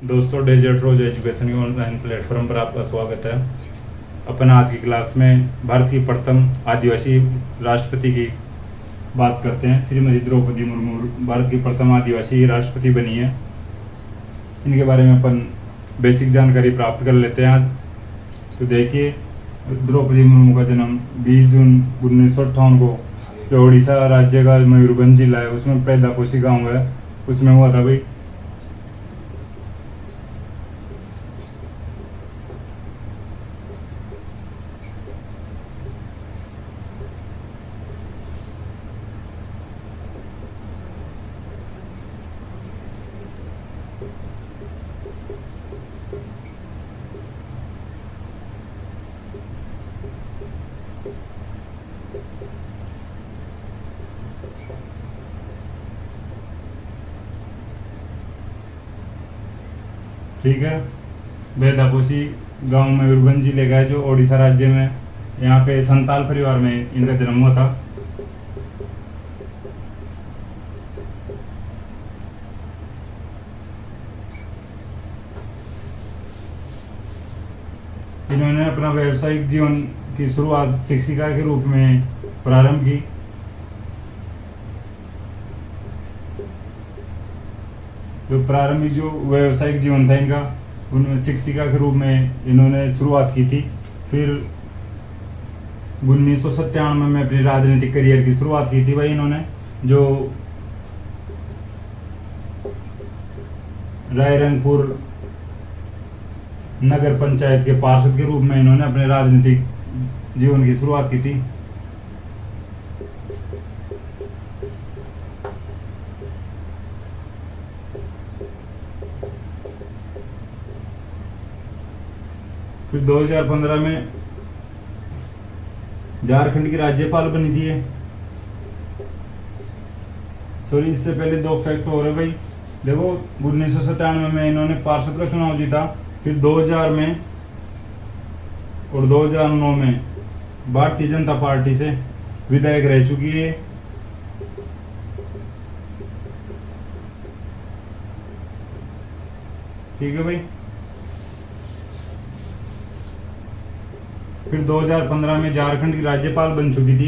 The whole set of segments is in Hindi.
दोस्तों, डेजर्ट रोज एजुकेशन के ऑनलाइन प्लेटफॉर्म पर आपका स्वागत है। अपन आज की क्लास में भारत की प्रथम आदिवासी राष्ट्रपति की बात करते हैं। श्रीमती द्रौपदी मुर्मू भारत की प्रथम आदिवासी राष्ट्रपति बनी है। इनके बारे में अपन बेसिक जानकारी प्राप्त कर लेते हैं आज। तो देखिए, द्रौपदी मुर्मू का जन्म 20 जून 1958 को जो उड़ीसा राज्य का मयूरभंज जिला है उसमें पैदापोशी गाँव है उसमें हुआ था भाई। ठीक है, बेदापोशी गांव में मयूरभंज जिले का है जो ओडिशा राज्य में। यहाँ पे संताल परिवार में इनका जन्म हुआ था। इन्होंने अपना व्यावसायिक जीवन की शुरुआत शिक्षिका के रूप में प्रारंभ की। जो प्रारंभिक जो व्यावसायिक जीवन था इनका, उनमें शिक्षिका के रूप में इन्होंने शुरुआत की थी। फिर 1997 में अपनी राजनीतिक करियर की शुरुआत की थी भाई इन्होंने। जो रायरंगपुर नगर पंचायत के पार्षद के रूप में इन्होंने अपने राजनीतिक जीवन की शुरुआत की थी। फिर 2015 में झारखंड की राज्यपाल बनी थी। सॉरी, इससे पहले दो फैक्ट हो रहे भाई। देखो, 1997 में इन्होंने पार्षद का चुनाव जीता। फिर 2000 में और 2009 में भारतीय जनता पार्टी से विधायक रह चुकी है। ठीक है भाई। फिर 2015 में झारखंड की राज्यपाल बन चुकी थी।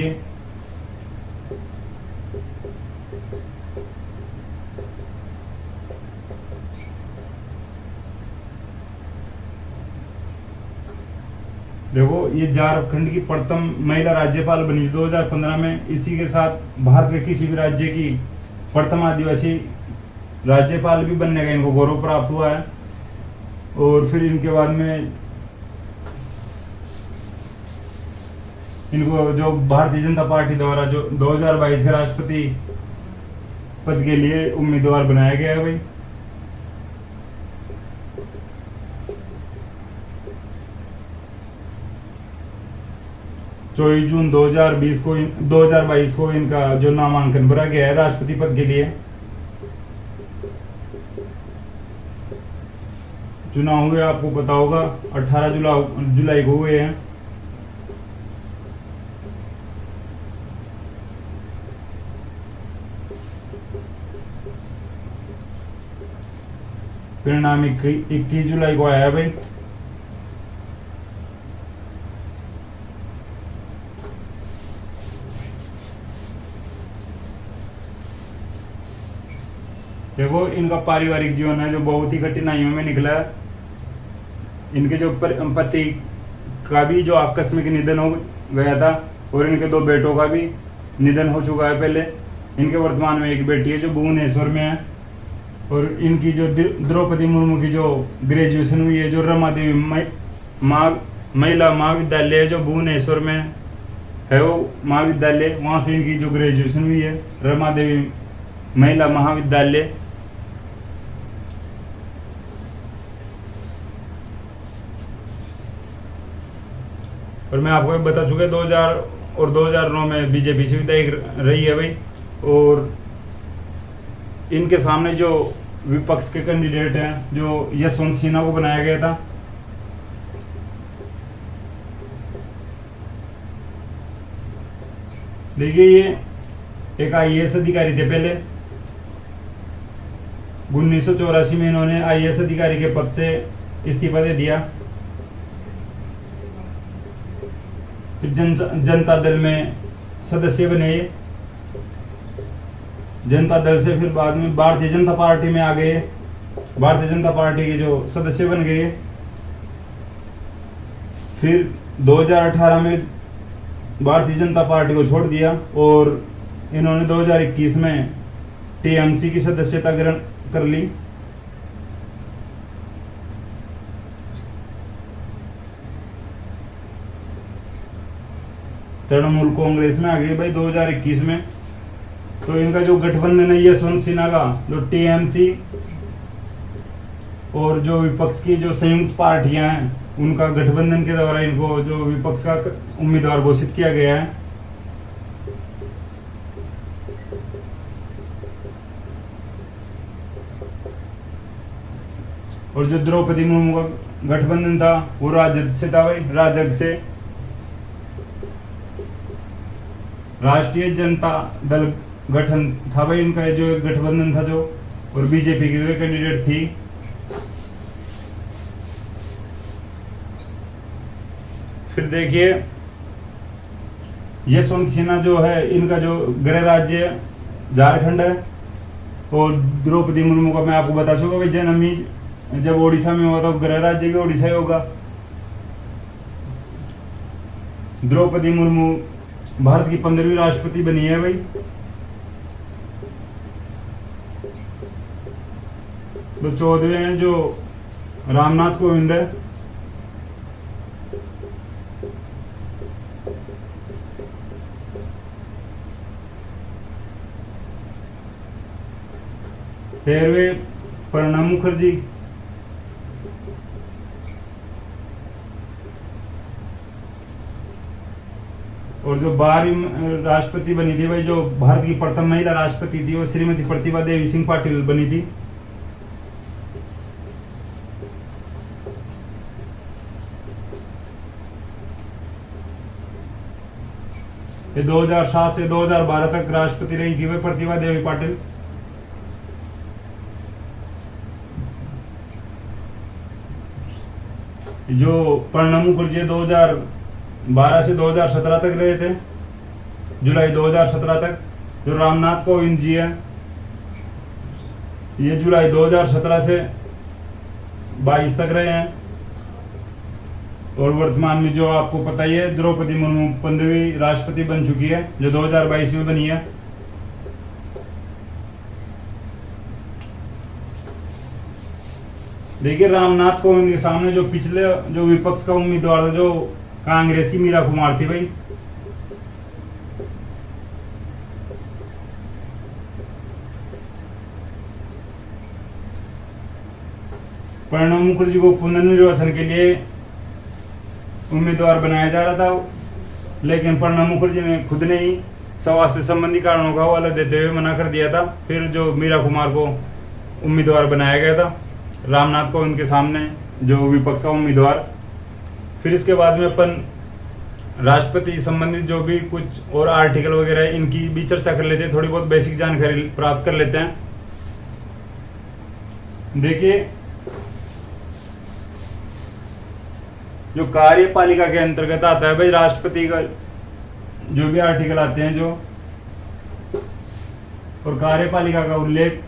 देखो, ये झारखंड की प्रथम महिला राज्यपाल बनी 2015 में। इसी के साथ भारत के किसी भी राज्य की प्रथम आदिवासी राज्यपाल भी बनने का इनको गौरव प्राप्त हुआ है। और फिर इनके बाद में इनको जो भारतीय जनता पार्टी द्वारा जो 2022 के राष्ट्रपति पद के लिए उम्मीदवार बनाया गया है भाई। चौबीस जून 2022 को इनका जो नामांकन भरा गया है राष्ट्रपति पद के लिए। चुनाव हुए, आपको पता होगा, 18 जुलाई को हुए हैं। परिणाम 21 जुलाई को आया है भाई। देखो, इनका पारिवारिक जीवन है जो बहुत ही कठिनाइयों में निकला है। इनके जो पति का भी जो आकस्मिक निधन हो गया था और इनके दो बेटों का भी निधन हो चुका है पहले। इनके वर्तमान में एक बेटी है जो भुवनेश्वर में है। और इनकी जो द्रौपदी मुर्मू की जो ग्रेजुएशन हुई है जो रमा देवी महिला महाविद्यालय है जो भुवनेश्वर में है, वो महाविद्यालय, वहाँ से इनकी जो ग्रेजुएशन हुई है रमा देवी महिला महाविद्यालय। और मैं आपको बता चुका 2000 और 2009 में बीजेपी से विधायक रही है भाई। और इनके सामने जो विपक्ष के कैंडिडेट हैं जो यशवंत सिन्हा को बनाया गया था। देखिए, ये एक IAS अधिकारी थे पहले। 1984 में इन्होंने आईएएस अधिकारी के पद से इस्तीफा दे दिया। फिर जनता दल में सदस्य बने। जनता दल से फिर बाद में भारतीय जनता पार्टी में आ गए। भारतीय जनता पार्टी के जो सदस्य बन गए। फिर 2018 में भारतीय जनता पार्टी को छोड़ दिया और इन्होंने 2021 में टीएमसी की सदस्यता ग्रहण कर ली। तृणमूल कांग्रेस में आ गए भाई 2021 में। तो इनका जो गठबंधन है यशवंत सिन्हा का, जो टीएमसी और जो विपक्ष की जो संयुक्त पार्टियां हैं, उनका गठबंधन के द्वारा इनको जो विपक्ष का उम्मीदवार घोषित किया गया है। और जो द्रौपदी मुर्मू का गठबंधन था वो राजद से था भाई, राजग से। राष्ट्रीय जनता दल गठन था भाई इनका जो गठबंधन था जो, और बीजेपी की जो कैंडिडेट थी। फिर देखिए यशवंत सिन्हा जो है, इनका जो गृह राज्य झारखंड है, और द्रौपदी मुर्मू का मैं आपको बता चुका भाई जन्म ही जब ओडिशा में हुआ तो गृह राज्य भी ओडिशा ही होगा। द्रौपदी मुर्मू भारत की 15वीं राष्ट्रपति बनी है भाई। तो 14वें हैं जो रामनाथ कोविंद है। तेरहवें प्रणब मुखर्जी। और जो 12वीं राष्ट्रपति बनी थी भाई, जो भारत की प्रथम महिला राष्ट्रपति थी, वो श्रीमती प्रतिभा देवी सिंह पाटिल बनी थी। ये 2007 से 2012 तक राष्ट्रपति रही थी भाई प्रतिभा देवी पाटिल। जो प्रणब मुखर्जी 2012 से 2017 तक रहे थे, जुलाई 2017 तक। जो रामनाथ कोविंद जी है, ये जुलाई 2017 से 22 तक रहे हैं। और वर्तमान में जो आपको पता ही है, द्रौपदी मुर्मू 15वीं राष्ट्रपति बन चुकी है, जो 2022 में बनी है। देखिए रामनाथ कोविंद के सामने जो पिछले जो विपक्ष का उम्मीदवार था, जो कांग्रेस की मीरा कुमार थी भाई, प्रणब मुखर्जी को पुनर्निर्वाचन के लिए उम्मीदवार बनाया जा रहा था, लेकिन प्रणब मुखर्जी ने खुद ने ही स्वास्थ्य संबंधी कारणों का हवाला देते हुए मना कर दिया था। फिर जो मीरा कुमार को उम्मीदवार बनाया गया था रामनाथ कोविंद के सामने, जो विपक्ष का उम्मीदवार। फिर इसके बाद में अपन राष्ट्रपति संबंधित जो भी कुछ और आर्टिकल वगैरह है, इनकी भी चर्चा कर लेते हैं, थोड़ी बहुत बेसिक जानकारी प्राप्त कर लेते हैं। देखिए जो कार्यपालिका के अंतर्गत आता है भाई राष्ट्रपति का जो भी आर्टिकल आते हैं जो, और कार्यपालिका का उल्लेख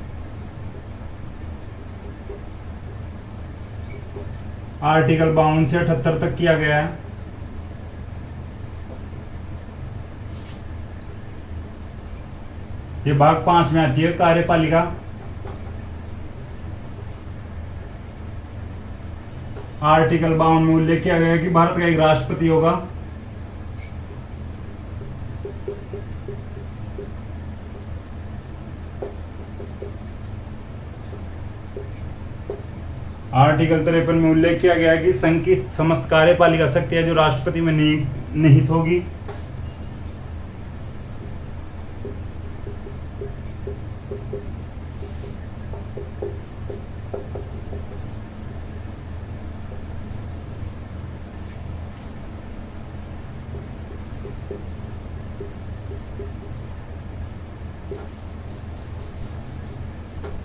आर्टिकल 52 से 78 तक किया गया है। ये भाग 5 में आती है कार्यपालिका। आर्टिकल 52 में उल्लेख किया गया है कि भारत का एक राष्ट्रपति होगा। आर्टिकल 53 में उल्लेख किया गया है कि संघ की समस्त कार्यपालिका शक्तियां जो राष्ट्रपति में निहित होगी।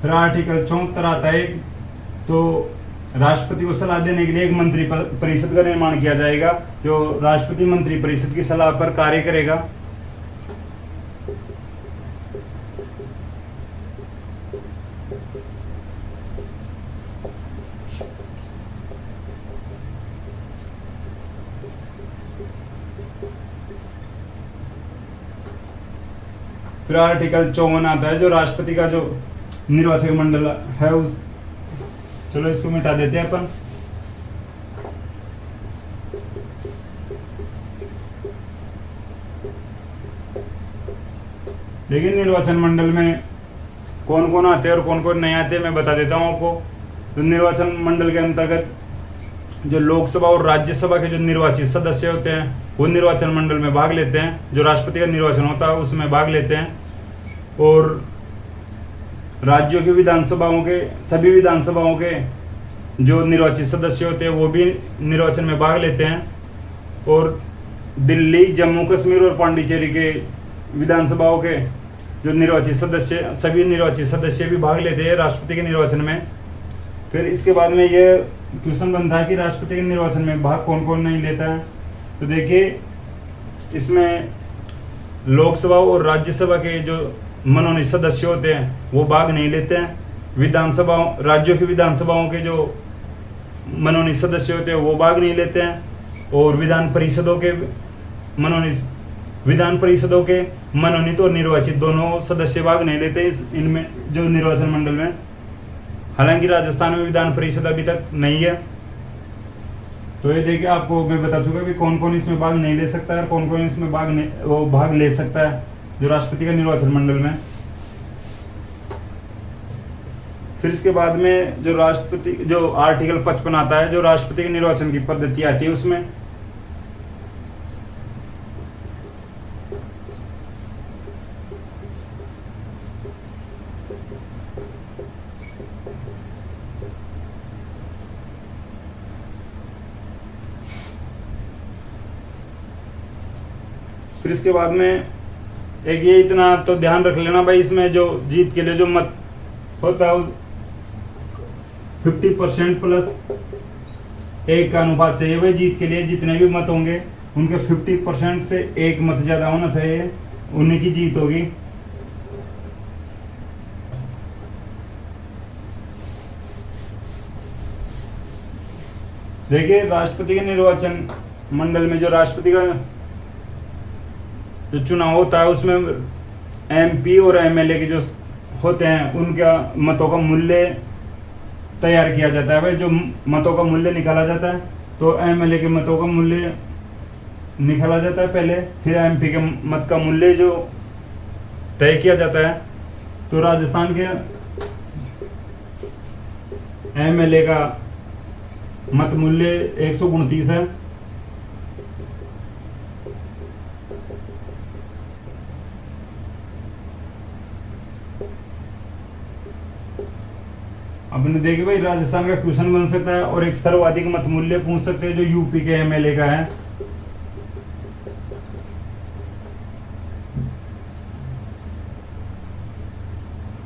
फिर आर्टिकल 74 आता है, तो राष्ट्रपति को सलाह देने के लिए एक मंत्री परिषद का निर्माण किया जाएगा, जो राष्ट्रपति मंत्री परिषद की सलाह पर कार्य करेगा। फिर आर्टिकल 54 आता है, जो राष्ट्रपति का जो निर्वाचक मंडल है चलो इसको मिटा देते हैं अपन। लेकिन निर्वाचन मंडल में कौन कौन आते हैं और कौन कौन नहीं आते मैं बता देता हूं आपको। तो निर्वाचन मंडल के अंतर्गत जो लोकसभा और राज्यसभा के जो निर्वाचित सदस्य होते हैं वो निर्वाचन मंडल में भाग लेते हैं, जो राष्ट्रपति का निर्वाचन होता है उसमें भाग लेते हैं। और राज्यों की विधानसभाओं के सभी विधानसभाओं के जो निर्वाचित सदस्य होते हैं वो भी निर्वाचन में भाग लेते हैं। और दिल्ली, जम्मू कश्मीर और पांडिचेरी के विधानसभाओं के जो निर्वाचित सदस्य सभी निर्वाचित सदस्य भी भाग लेते हैं राष्ट्रपति के निर्वाचन में। फिर इसके बाद में ये क्वेश्चन बनता है कि राष्ट्रपति के निर्वाचन में भाग कौन कौन नहीं लेता है। तो देखिए इसमें लोकसभा और राज्यसभा के जो मनोनीत सदस्य होते हैं वो भाग नहीं लेते हैं। विधानसभाओं राज्यों की विधानसभाओं के जो मनोनीत सदस्य होते हैं वो भाग नहीं लेते हैं। और विधान परिषदों के मनोनीत और निर्वाचित दोनों सदस्य भाग नहीं लेते इनमें जो निर्वाचन मंडल में। हालांकि राजस्थान में विधान परिषद अभी तक नहीं है। तो ये देखिए आपको मैं बता चुका कि कौन कौन इसमें भाग नहीं ले सकता है और कौन कौन इसमें भाग ले सकता है जो राष्ट्रपति का निर्वाचन मंडल में। फिर इसके बाद में जो आर्टिकल 55 आता है, जो राष्ट्रपति के निर्वाचन की पद्धति आती है उसमें। फिर इसके बाद में एक ये इतना तो ध्यान रख लेना भाई, इसमें जो जीत के लिए जो मत होता है 50% प्लस 1 का अनुपात चाहिए भाई। जीत के लिए जितने भी मत होंगे उनके 50% से 1 मत ज्यादा होना चाहिए, उन्हीं की जीत होगी। देखिए राष्ट्रपति के निर्वाचन मंडल में जो राष्ट्रपति का जो चुनाव होता है उसमें एमपी और एमएलए के जो होते हैं उनका मतों का मूल्य तैयार किया जाता है भाई। जो मतों का मूल्य निकाला जाता है तो एमएलए के मतों का मूल्य निकाला जाता है पहले, फिर एमपी के मत का मूल्य जो तय किया जाता है। तो राजस्थान के एमएलए का मत मूल्य 129 है। आपने देखिए भाई राजस्थान का क्वेश्चन बन सकता है और एक सर्वाधिक मत मूल्य पूछ सकते हैं जो यूपी के एमएलए का है।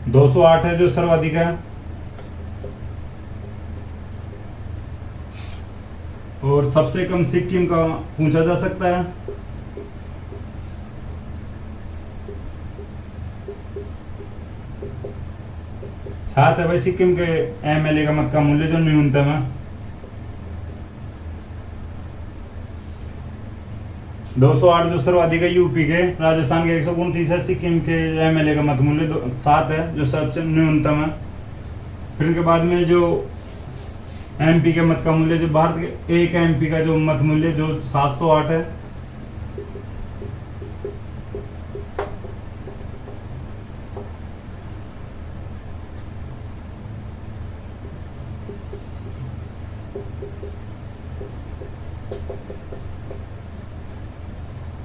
$208 है जो सर्वाधिक है। और सबसे कम सिक्किम का पूछा जा सकता है। साथ है भाई सिक्किम के एमएलए का मत का मूल्य जो न्यूनतम है। 208 जो सर्वाधिक है यूपी के, राजस्थान के 129 है, सिक्किम के एमएलए का मत मूल्य 7 है जो सबसे न्यूनतम है। फिर इनके बाद में जो एमपी के मत का मूल्य जो भारत के एक एमपी का जो मत मूल्य जो 708 है।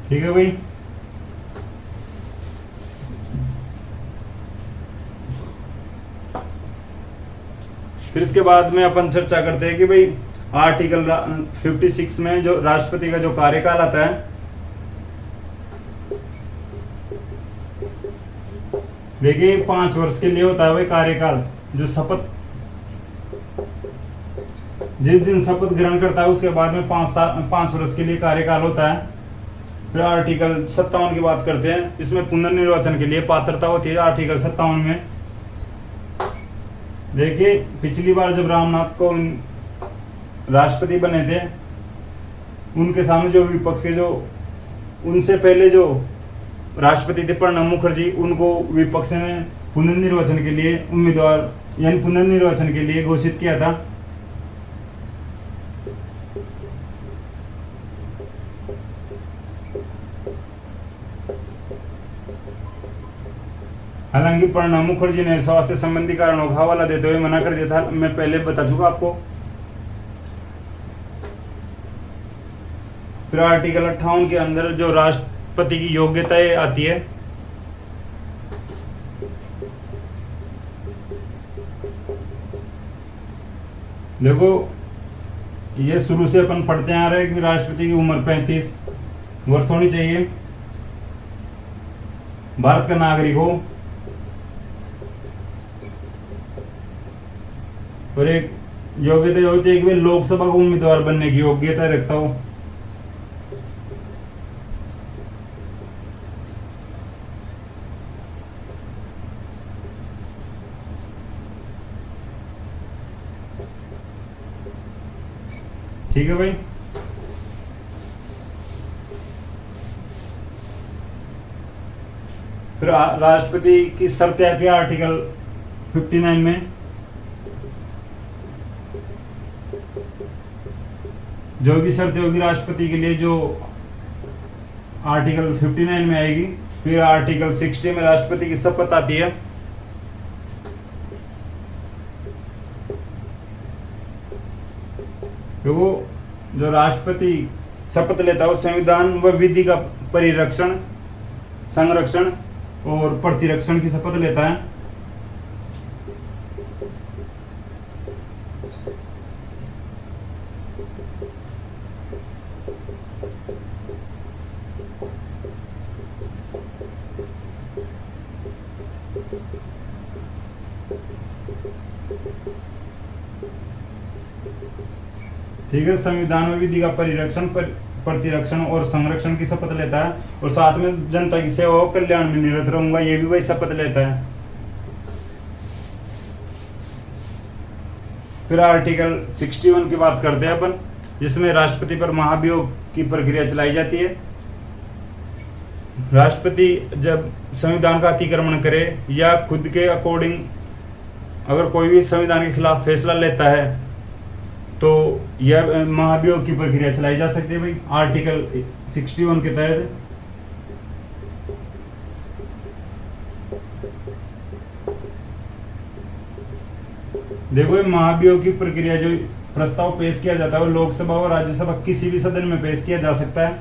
ठीक है भाई। फिर इसके बाद में अपन चर्चा करते हैं कि भाई आर्टिकल 56 में जो राष्ट्रपति का जो कार्यकाल आता है देखिए 5 वर्ष के लिए होता है वही कार्यकाल, जो शपथ जिस दिन शपथ ग्रहण करता है उसके बाद में 5 वर्ष के लिए कार्यकाल होता है। फिर आर्टिकल 57 की बात करते हैं, इसमें पुनर्निर्वाचन के लिए पात्रता होती है आर्टिकल 57 में। देखिए पिछली बार जब रामनाथ कोविंद राष्ट्रपति बने थे, उनके सामने जो विपक्ष के जो उनसे पहले जो राष्ट्रपति थे प्रणब मुखर्जी, उनको विपक्ष ने पुनर्निर्वाचन के लिए उम्मीदवार यानी पुनर्निर्वाचन के लिए घोषित किया था। हालांकि प्रणब मुखर्जी ने स्वास्थ्य संबंधी कारणों का हवाला देते हुए मना कर दिया था, मैं पहले बता चुका आपको। फिर आर्टिकल 58 के अंदर जो राष्ट्रपति की योग्यताएं आती है, देखो ये शुरू से अपन पढ़ते आ रहे हैं कि राष्ट्रपति की उम्र 35 वर्ष होनी चाहिए, भारत का नागरिक हो, और एक योग्यता होती है कि वे लोकसभा को उम्मीदवार बनने की योग्यता रखता हो। ठीक है भाई। फिर राष्ट्रपति की शर्तें आती है आर्टिकल 59 में, जो भी शर्तें होगी राष्ट्रपति के लिए जो आर्टिकल 59 में आएगी। फिर आर्टिकल 60 में राष्ट्रपति की शपथ आती है। तो वो जो राष्ट्रपति शपथ लेता है वो संविधान व विधि का परिरक्षण, संरक्षण और प्रतिरक्षण की शपथ लेता है। ठीक है, संविधान में विधि का परिरक्षण, प्रतिरक्षण और संरक्षण की शपथ लेता है, और साथ में जनता की सेवा और कल्याण में निरत रहूंगा, ये भी वही शपथ लेता है। फिर आर्टिकल 61 की बात करते हैं अपन, जिसमें राष्ट्रपति पर महाभियोग की प्रक्रिया चलाई जाती है। राष्ट्रपति जब संविधान का अतिक्रमण करे या खुद के अकॉर्डिंग अगर कोई भी संविधान के खिलाफ फैसला लेता है तो यह महाभियोग की प्रक्रिया चलाई जा सकती है भाई, आर्टिकल 61 के तहत। देखो ये महाभियोग की प्रक्रिया जो प्रस्ताव पेश किया जाता है वो लोकसभा और राज्यसभा किसी भी सदन में पेश किया जा सकता है।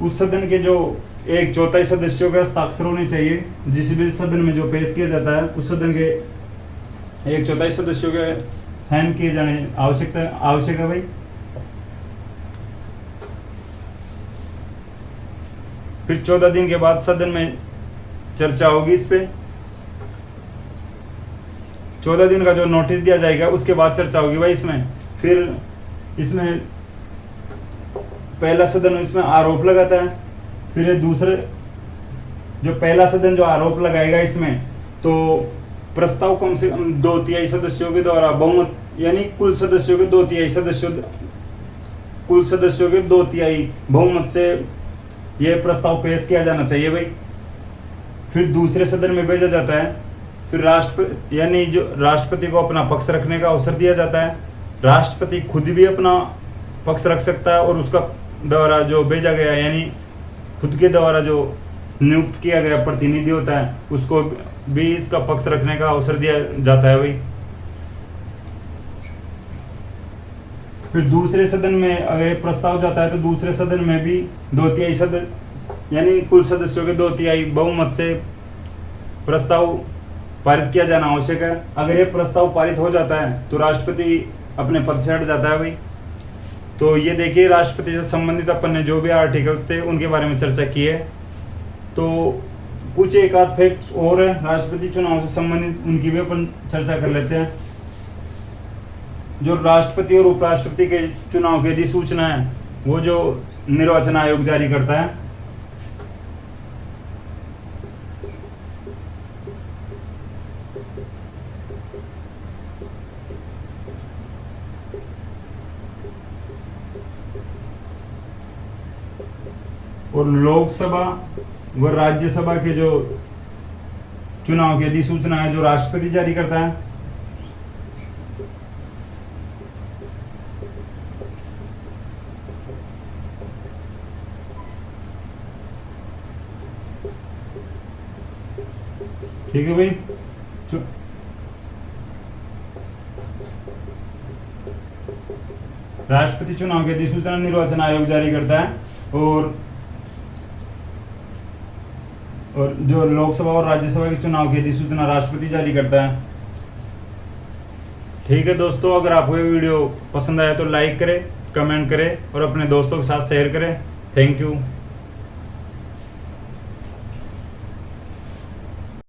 उस सदन के जो 1/4 सदस्यों के हस्ताक्षर होने चाहिए। जिस भी सदन में जो पेश किया जाता है उस सदन के 1/4 सदस्यों के साइन किए जाने आवश्यक है भाई। फिर 14 दिन के बाद सदन में चर्चा होगी इस पे। 14 दिन का जो नोटिस दिया जाएगा उसके बाद चर्चा होगी भाई इसमें। फिर इसमें पहला सदन इसमें आरोप लगाता है, फिर दूसरे जो पहला सदन जो आरोप लगाएगा इसमें तो प्रस्ताव कम से कम 2/3 सदस्यों के द्वारा बहुमत यानी कुल सदस्यों के 2/3 बहुमत से यह प्रस्ताव पेश किया जाना चाहिए भाई। फिर दूसरे सदन में भेजा जाता है। फिर राष्ट्रपति यानी जो राष्ट्रपति को अपना पक्ष रखने का अवसर दिया जाता है। राष्ट्रपति खुद भी अपना पक्ष रख सकता है और उसका द्वारा जो भेजा गया यानी खुद के द्वारा जो नियुक्त किया गया प्रतिनिधि होता है उसको भी इसका पक्ष रखने का अवसर दिया जाता है भाई। फिर दूसरे सदन में अगर प्रस्ताव जाता है तो दूसरे सदन में भी 2/3 यानी कुल सदस्यों के 2/3 बहुमत से प्रस्ताव पारित किया जाना आवश्यक है। अगर ये प्रस्ताव पारित हो जाता है तो राष्ट्रपति अपने पद से हट जाता है भाई। तो ये देखिए राष्ट्रपति से संबंधित अपन ने जो भी आर्टिकल्स थे उनके बारे में चर्चा की है। तो कुछ एक आध फैक्ट्स और है राष्ट्रपति चुनाव से संबंधित, उनकी भी अपन चर्चा कर लेते हैं। जो राष्ट्रपति और उपराष्ट्रपति के चुनाव की अधिसूचना है वो जो निर्वाचन आयोग जारी करता है। और लोकसभा व राज्यसभा के जो चुनाव की अधिसूचना है जो राष्ट्रपति जारी करता है। ठीक है भाई। राष्ट्रपति चुनाव की अधिसूचना निर्वाचन आयोग जारी करता है और जो लोकसभा और राज्यसभा के चुनाव की अधिसूचना राष्ट्रपति जारी करता है। ठीक है दोस्तों, अगर आपको ये वीडियो पसंद आया तो लाइक करें, कमेंट करें और अपने दोस्तों के साथ शेयर करें। Thank you.